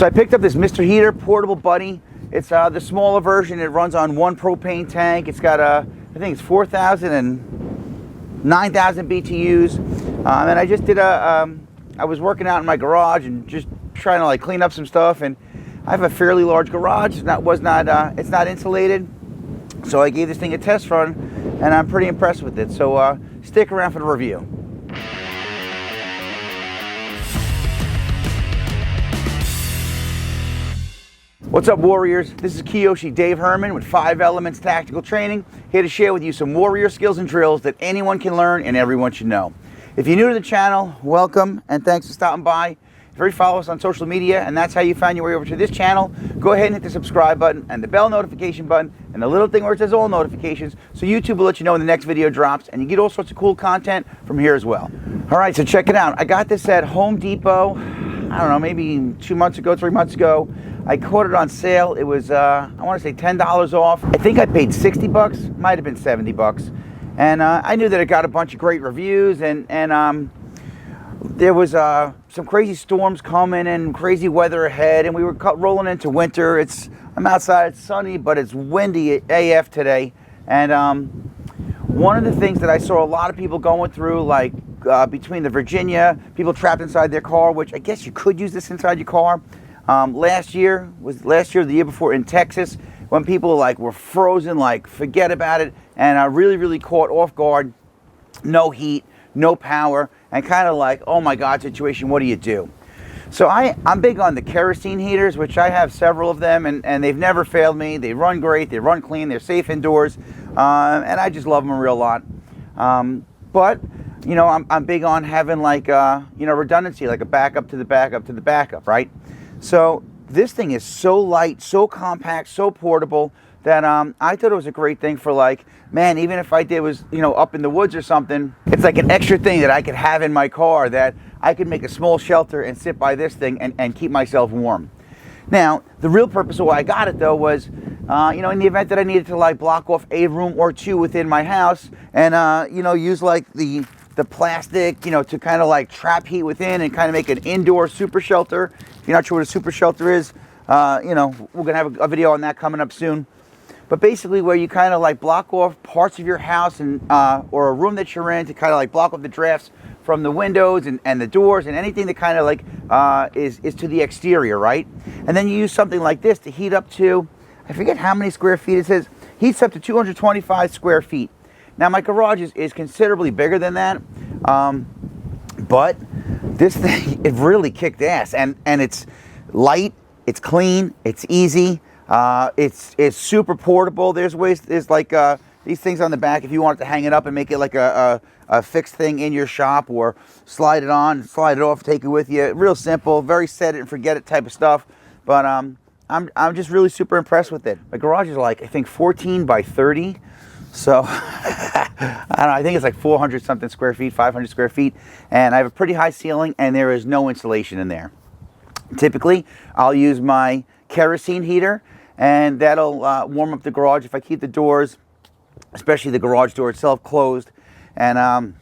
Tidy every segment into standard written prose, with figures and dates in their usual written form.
So I picked up this Mr. Heater Portable Buddy. It's the smaller version. It runs on one propane tank. It's got I think it's 4,000 and 9,000 BTUs. And I just did I was working out in my garage and just trying to like clean up some stuff. And I have a fairly large garage. It's not insulated. So I gave this thing a test run, and I'm pretty impressed with it. So stick around for the review. What's up, Warriors? This is Kiyoshi Dave Herman with 5 Elements Tactical Training, here to share with you some warrior skills and drills that anyone can learn and everyone should know. If you're new to the channel, welcome and thanks for stopping by. If you already follow us on social media and that's how you found your way over to this channel, go ahead and hit the subscribe button and the bell notification button and the little thing where it says all notifications, so YouTube will let you know when the next video drops, and you get all sorts of cool content from here as well. Alright, so check it out. I got this at Home Depot, I don't know, maybe 2 months ago, 3 months ago. I caught it on sale. It was, I want to say $10 off. I think I paid 60 bucks, might have been 70 bucks. And I knew that it got a bunch of great reviews, and there was some crazy storms coming and crazy weather ahead, and we were rolling into winter. I'm outside, it's sunny, but it's windy AF today. And one of the things that I saw a lot of people going through, like between the Virginia, people trapped inside their car, which I guess you could use this inside your car. Last year, the year before in Texas, when people were frozen, forget about it, and really caught off guard, no heat, no power, and kind of oh my God situation, what do you do? So I'm big on the kerosene heaters, which I have several of them, and they've never failed me. They run great, they run clean, they're safe indoors, and I just love them a real lot. But you know, I'm big on having redundancy, like a backup to the backup to the backup, right? So this thing is so light, so compact, so portable that I thought it was a great thing for man, even if I was up in the woods or something, it's like an extra thing that I could have in my car, that I could make a small shelter and sit by this thing and keep myself warm. Now, the real purpose of why I got it though was, in the event that I needed to block off a room or two within my house and use the plastic, to kind of trap heat within and kind of make an indoor super shelter. If you're not sure what a super shelter is, we're gonna have a video on that coming up soon. But basically, where you kind of block off parts of your house and or a room that you're in to kind of block off the drafts from the windows and the doors and anything that kind of is to the exterior, right? And then you use something like this to heat up to, I forget how many square feet it says, heats up to 225 square feet. Now my garage is considerably bigger than that, but this thing, it really kicked ass, and it's light, it's clean, it's easy, it's super portable. There's these things on the back if you want to hang it up and make it like a fixed thing in your shop, or slide it on, slide it off, take it with you. Real simple, very set it and forget it type of stuff. But I'm just really super impressed with it. My garage is I think 14 by 30. So, I don't know, I think it's 400 something square feet, 500 square feet, and I have a pretty high ceiling, and there is no insulation in there. Typically, I'll use my kerosene heater, and that'll warm up the garage if I keep the doors, especially the garage door itself, closed, and I'm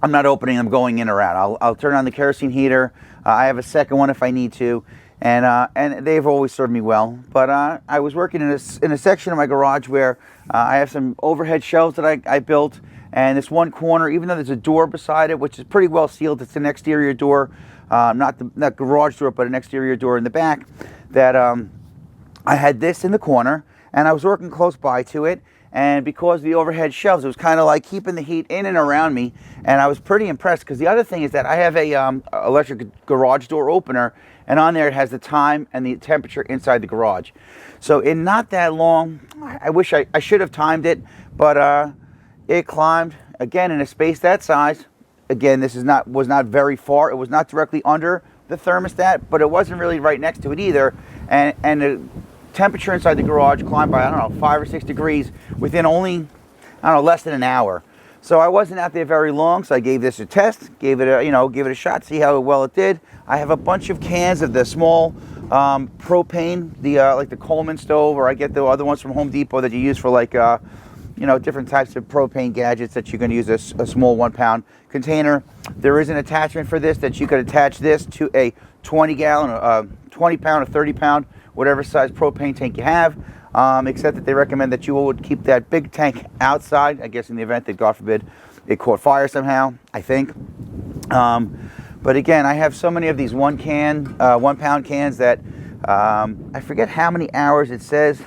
not opening them going in or out. I'll turn on the kerosene heater. I have a second one if I need to. And they've always served me well. But I was working in a section of my garage where I have some overhead shelves that I built, and this one corner, even though there's a door beside it, which is pretty well sealed, it's an exterior door, not garage door, but an exterior door in the back, that I had this in the corner, and I was working close by to it, and because of the overhead shelves, it was kind of keeping the heat in and around me, and I was pretty impressed, because the other thing is that I have a electric garage door opener, and on there it has the time and the temperature inside the garage. So in not that long, I wish I should have timed it, but it climbed, again, in a space that size. Again, this was not very far. It was not directly under the thermostat, but it wasn't really right next to it either, and the temperature inside the garage climbed by, I don't know, 5 or 6 degrees within only, I don't know, less than an hour. So I wasn't out there very long, so I gave this a test, gave it a shot, see how well it did. I have a bunch of cans of the small propane, like the Coleman stove, or I get the other ones from Home Depot that you use for different types of propane gadgets that you're going to use a small 1 pound container. There is an attachment for this that you could attach this to a 20 pound or 30 pound, whatever size propane tank you have, except that they recommend that you would keep that big tank outside, I guess in the event that, God forbid, it caught fire somehow, I think. But again, I have so many of these 1 pound cans that I forget how many hours it says.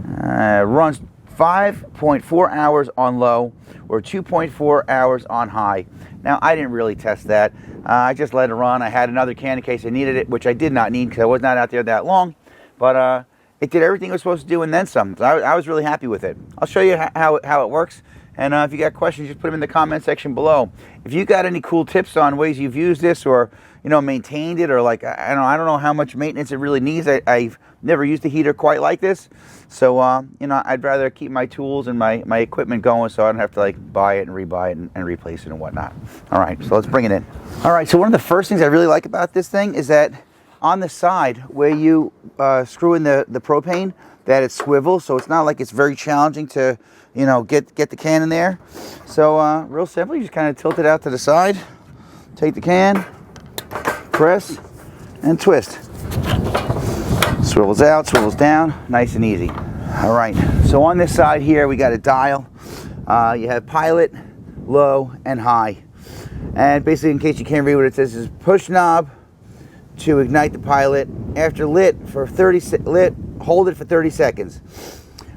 Runs 5.4 hours on low or 2.4 hours on high. Now, I didn't really test that. I just let it run. I had another can in case I needed it, which I did not need because I was not out there that long. But it did everything it was supposed to do and then some. So I was really happy with it. I'll show you how it works. And if you got questions, just put them in the comment section below. If you got any cool tips on ways you've used this or, you know, maintained it, or like, I don't know how much maintenance it really needs. I've never used a heater quite like this. So, you know, I'd rather keep my tools and my equipment going so I don't have to like buy it and rebuy it and replace it and whatnot. All right, so let's bring it in. All right, so one of the first things I really like about this thing is that on the side where you screw in the propane, that it swivels, so it's not like it's very challenging to, you know, get the can in there. So real simple, you just kind of tilt it out to the side, take the can, press, and twist. Swivels out, swivels down, nice and easy. All right, so on this side here, we got a dial. You have pilot, low, and high. And basically, in case you can't read what it says, is push knob to ignite the pilot. After lit, hold it for 30 seconds.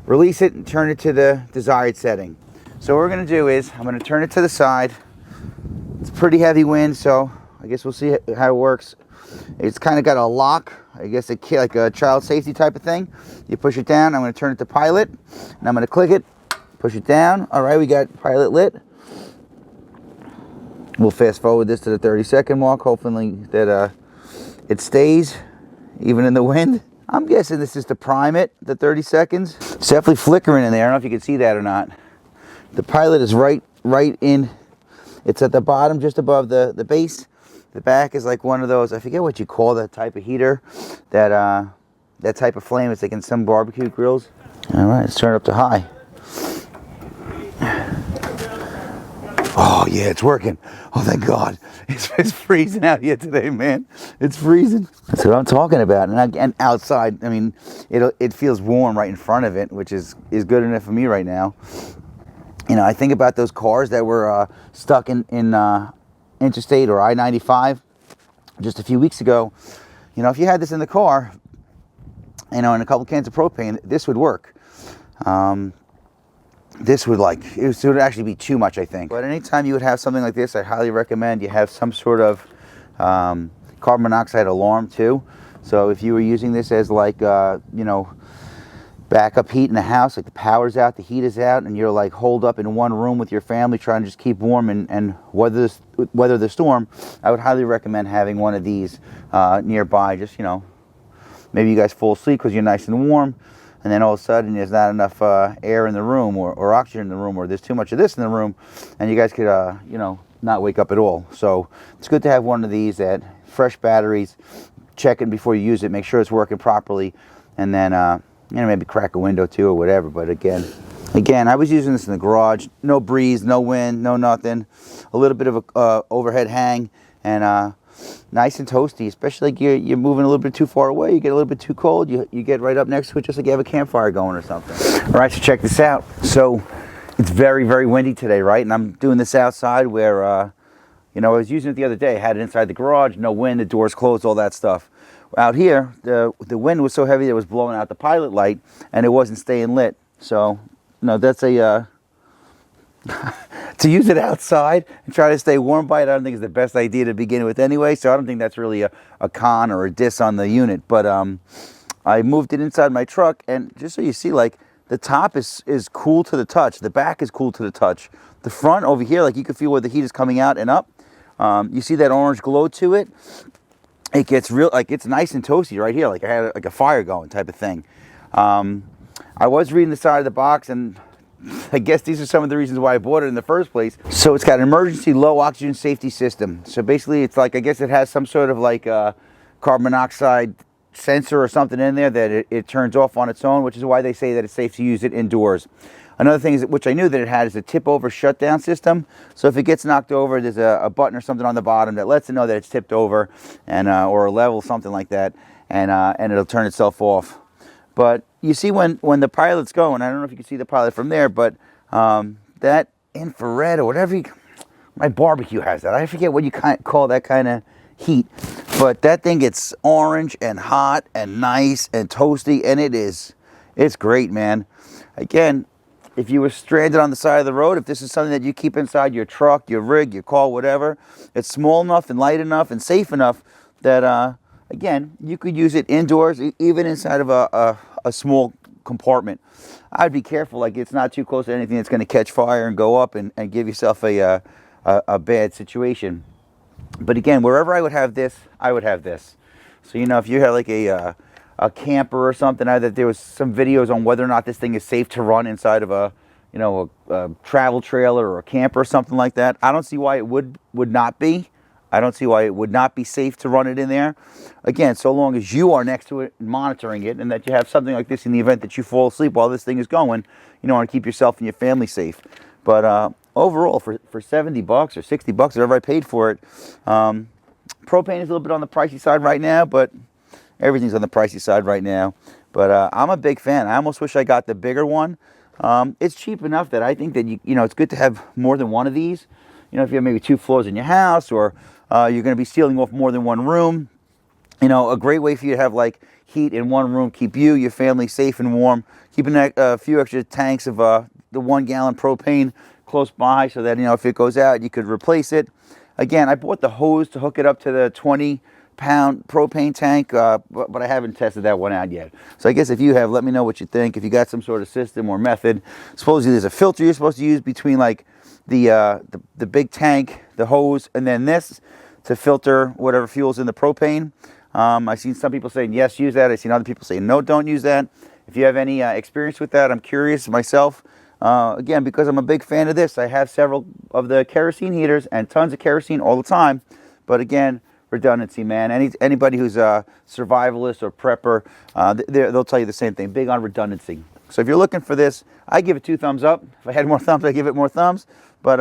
Release it and turn it to the desired setting. So what we're going to do is, I'm going to turn it to the side. It's pretty heavy wind, so I guess we'll see how it works. It's kind of got a lock, I guess like a child safety type of thing. You push it down, I'm going to turn it to pilot, and I'm going to click it, push it down. All right, we got pilot lit. We'll fast forward this to the 30-second mark, hopefully that it stays even in the wind. I'm guessing this is to prime it, the 30 seconds. It's definitely flickering in there. I don't know if you can see that or not. The pilot is right in. It's at the bottom, just above the base. The back is like one of those, I forget what you call that type of heater, that type of flame. It's like in some barbecue grills. All right, let's turn it up to high. Oh yeah, it's working. Oh, thank God. It's freezing out here today, man. It's freezing. That's what I'm talking about. And outside, I mean, it feels warm right in front of it, which is good enough for me right now. You know, I think about those cars that were stuck in Interstate or I-95 just a few weeks ago. You know, if you had this in the car, you know, and a couple cans of propane, this would work. This would it would actually be too much, I think. But anytime you would have something like this, I highly recommend you have some sort of carbon monoxide alarm too. So if you were using this as like, you know, backup heat in the house, like the power's out, the heat is out, and you're like holed up in one room with your family trying to just keep warm and weather the storm, I would highly recommend having one of these nearby. Just, you know, maybe you guys fall asleep because you're nice and warm, and then all of a sudden there's not enough air in the room or oxygen in the room, or there's too much of this in the room, and you guys could, you know, not wake up at all. So it's good to have one of these that fresh batteries, check it before you use it, make sure it's working properly, and then, you know, maybe crack a window too or whatever. But again, I was using this in the garage. No breeze, no wind, no nothing. A little bit of a overhead hang, and nice and toasty, especially like you're moving a little bit too far away, you get a little bit too cold, you get right up next to it just like you have a campfire going or something. All right, so check this out. So it's very, very windy today, right? And I'm doing this outside where, you know, I was using it the other day. I had it inside the garage, no wind, the doors closed, all that stuff. Out here, the wind was so heavy that it was blowing out the pilot light, and it wasn't staying lit. So, you know, that's a to use it outside and try to stay warm by it, I don't think is the best idea to begin with anyway. So I don't think that's really a con or a diss on the unit. But I moved it inside my truck, and just so you see, like, the top is cool to the touch. The back is cool to the touch. The front over here, like, you can feel where the heat is coming out and up. You see that orange glow to it? It gets real, like, it's nice and toasty right here, like I had like a fire going type of thing. I was reading the side of the box, and I guess these are some of the reasons why I bought it in the first place. So it's got an emergency low oxygen safety system. So basically it's like, I guess it has some sort of like carbon monoxide sensor or something in there that it turns off on its own, which is why they say that it's safe to use it indoors. Another thing is, which I knew that it had, is a tip over shutdown system. So if it gets knocked over, there's a button or something on the bottom that lets it know that it's tipped over, and or a level, something like that, and it'll turn itself off. But you see when the pilot's going, I don't know if you can see the pilot from there, but that infrared or whatever, my barbecue has that. I forget what you call that kind of heat, but that thing gets orange and hot and nice and toasty, and it's great, man. Again, if you were stranded on the side of the road, if this is something that you keep inside your truck, your rig, your car, whatever, it's small enough and light enough and safe enough that, again, you could use it indoors, even inside of a small compartment. I'd be careful, like it's not too close to anything that's going to catch fire and go up and give yourself a bad situation. But again, wherever I would have this, I would have this. So, you know, if you had like a camper or something, there was some videos on whether or not this thing is safe to run inside of a travel trailer or a camper or something like that. I don't see why it would not be. I don't see why it would not be safe to run it in there. Again, so long as you are next to it and monitoring it, and that you have something like this in the event that you fall asleep while this thing is going, you don't want to keep yourself and your family safe. But overall, for $70 or $60, whatever I paid for it, propane is a little bit on the pricey side right now, but everything's on the pricey side right now. But I'm a big fan. I almost wish I got the bigger one. It's cheap enough that I think that it's good to have more than one of these. You know, if you have maybe 2 floors in your house, or you're going to be sealing off more than one room, a great way for you to have like heat in one room, keep you, your family safe and warm, keeping a few extra tanks of the 1 gallon propane close by, so that if it goes out, you could replace it. Again, I bought the hose to hook it up to the 20-pound propane tank, but I haven't tested that one out yet. So I guess if you have, let me know what you think. If you got some sort of system or method. Supposedly there's a filter you're supposed to use between like the big tank, the hose, and then this to filter whatever fuel's in the propane. I've seen some people saying yes, use that. I've seen other people saying no, don't use that. If you have any experience with that, I'm curious myself. Again, because I'm a big fan of this, I have several of the kerosene heaters and tons of kerosene all the time. But again, redundancy, man. Anybody who's a survivalist or prepper, they'll tell you the same thing. Big on redundancy. So if you're looking for this, I give it 2 thumbs up. If I had more thumbs, I'd give it more thumbs. But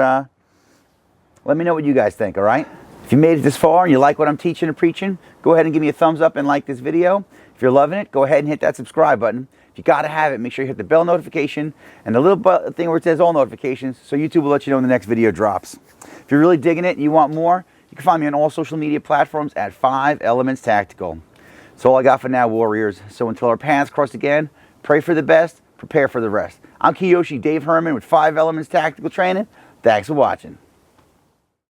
let me know what you guys think, all right? If you made it this far and you like what I'm teaching and preaching, go ahead and give me a thumbs up and like this video. If you're loving it, go ahead and hit that subscribe button. If you got to have it, make sure you hit the bell notification and the little thing where it says all notifications, so YouTube will let you know when the next video drops. If you're really digging it and you want more, you can find me on all social media platforms at 5 Elements Tactical. That's all I got for now, warriors. So until our paths cross again, pray for the best, prepare for the rest. I'm Kiyoshi Dave Herman with 5 Elements Tactical Training. Thanks for watching.